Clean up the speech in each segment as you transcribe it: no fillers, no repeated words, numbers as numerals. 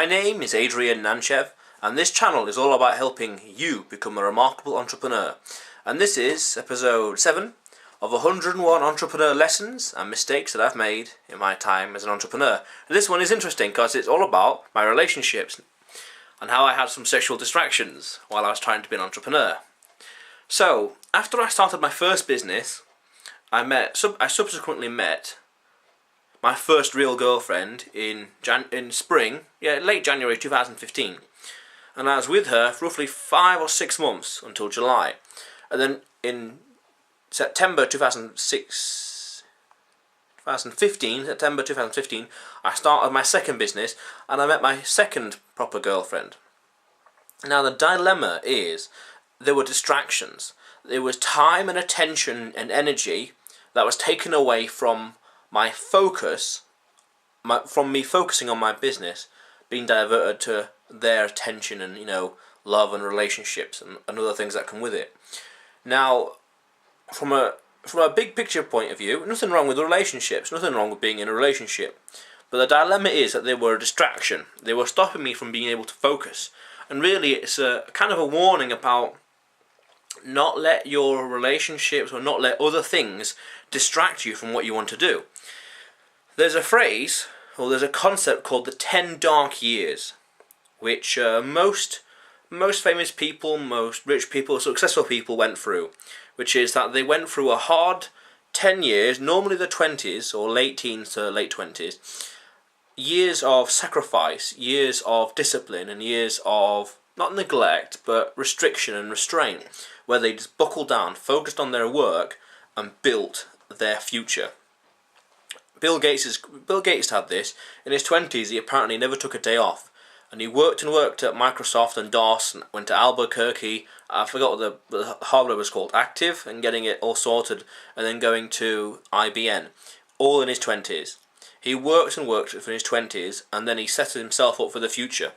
My name is Adrian Nanchev, and this channel is all about helping you become a remarkable entrepreneur. And this is episode 7 of 101 entrepreneur lessons and mistakes that I've made in my time as an entrepreneur. And this one is interesting because it's all about my relationships and how I had some sexual distractions while I was trying to be an entrepreneur. So, after I started my first business, I subsequently met my first real girlfriend in late January 2015, and I was with her for roughly 5 or 6 months until July, and then in September 2015, I started my second business, and I met my second proper girlfriend. Now the dilemma is, there were distractions. There was time and attention and energy that was taken away from my focus, from me focusing on my business, being diverted to their attention and, love and relationships and other things that come with it. Now, from a big picture point of view, nothing wrong with relationships, nothing wrong with being in a relationship. But the dilemma is that they were a distraction. They were stopping me from being able to focus. And really, it's a kind of a warning about not let your relationships or not let other things distract you from what you want to do. There's a phrase, or there's a concept called the 10 dark years, which most famous people, most rich people, successful people went through, which is that they went through a hard 10 years, normally the 20s or late teens to late 20s, years of sacrifice, years of discipline, and years of not neglect but restriction and restraint, where they just buckled down, focused on their work, and built their future. Bill Gates had this. In his 20s, he apparently never took a day off, and he worked at Microsoft and DOS, and went to Albuquerque. I forgot what the hardware was called, Active, and getting it all sorted, and then going to IBM, all in his 20s. He worked and worked for his 20s, and then he set himself up for the future,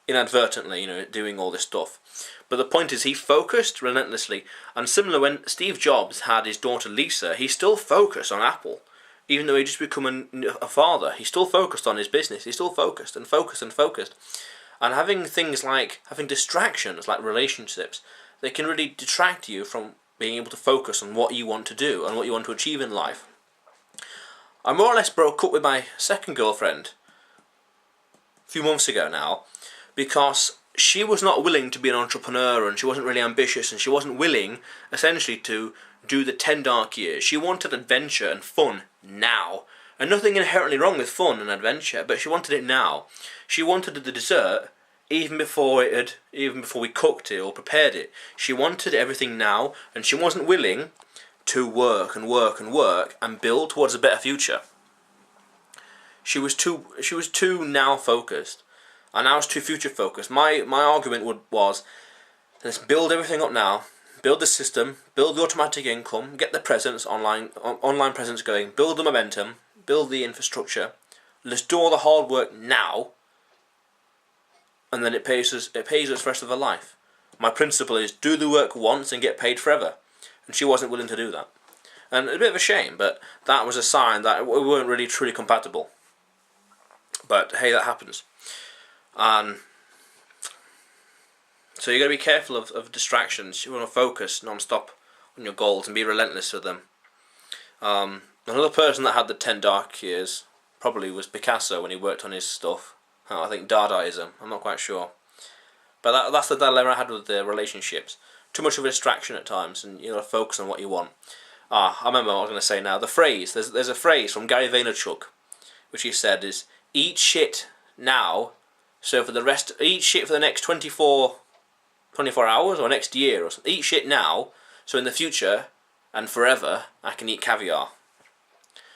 inadvertently, doing all this stuff. But the point is, he focused relentlessly. And similar, when Steve Jobs had his daughter Lisa, he still focused on Apple. Even though he just become a father, he still focused on his business. He still focused and focused and focused. And having distractions like relationships, they can really detract you from being able to focus on what you want to do and what you want to achieve in life. I more or less broke up with my second girlfriend a few months ago now, because she was not willing to be an entrepreneur, and she wasn't really ambitious, and she wasn't willing, essentially, to do the 10 dark years. She wanted adventure and fun now. And nothing inherently wrong with fun and adventure, but she wanted it now. She wanted the dessert even before we cooked it or prepared it. She wanted everything now, and she wasn't willing to work and work and work and build towards a better future. She was too now focused, and I was too future focused. My argument was, let's build everything up now, build the system, build the automatic income, get the presence online presence going, build the momentum, build the infrastructure. Let's do all the hard work now, and then it pays us for the rest of our life. My principle is, do the work once and get paid forever. And she wasn't willing to do that. And a bit of a shame, but that was a sign that we weren't really truly compatible. But hey, that happens. So you got to be careful of distractions. You want to focus non-stop on your goals and be relentless with them. Another person that had the 10 dark years probably was Picasso when he worked on his stuff. I think Dadaism, I'm not quite sure. But that's the dilemma I had with the relationships. Too much of a distraction at times, and you got to focus on what you want. I remember what I was going to say now. The phrase, there's a phrase from Gary Vaynerchuk, which he said is, eat shit now, so eat shit for the next 24 hours or next year or something. Eat shit now, so in the future and forever I can eat caviar.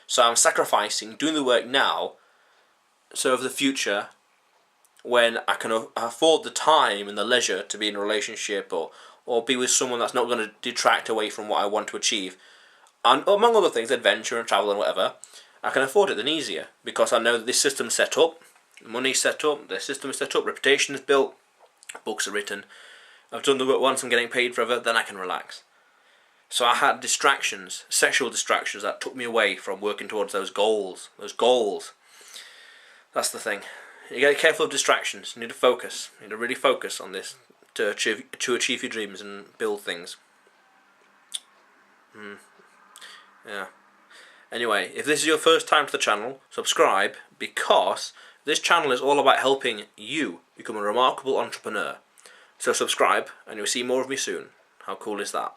So I'm sacrificing, doing the work now, so for the future, when I can afford the time and the leisure to be in a relationship or be with someone that's not going to detract away from what I want to achieve, and among other things, adventure and travel and whatever, I can afford it then easier, because I know that this system's set up, money's set up, the system is set up, reputation is built, books are written, I've done the work once, I'm getting paid forever, then I can relax. So I had distractions, sexual distractions, that took me away from working towards those goals. That's the thing. You got to be careful of distractions. You need to focus. You need to really focus on this to achieve your dreams and build things. Yeah. Anyway, if this is your first time to the channel, subscribe, because this channel is all about helping you become a remarkable entrepreneur. So subscribe and you'll see more of me soon. How cool is that?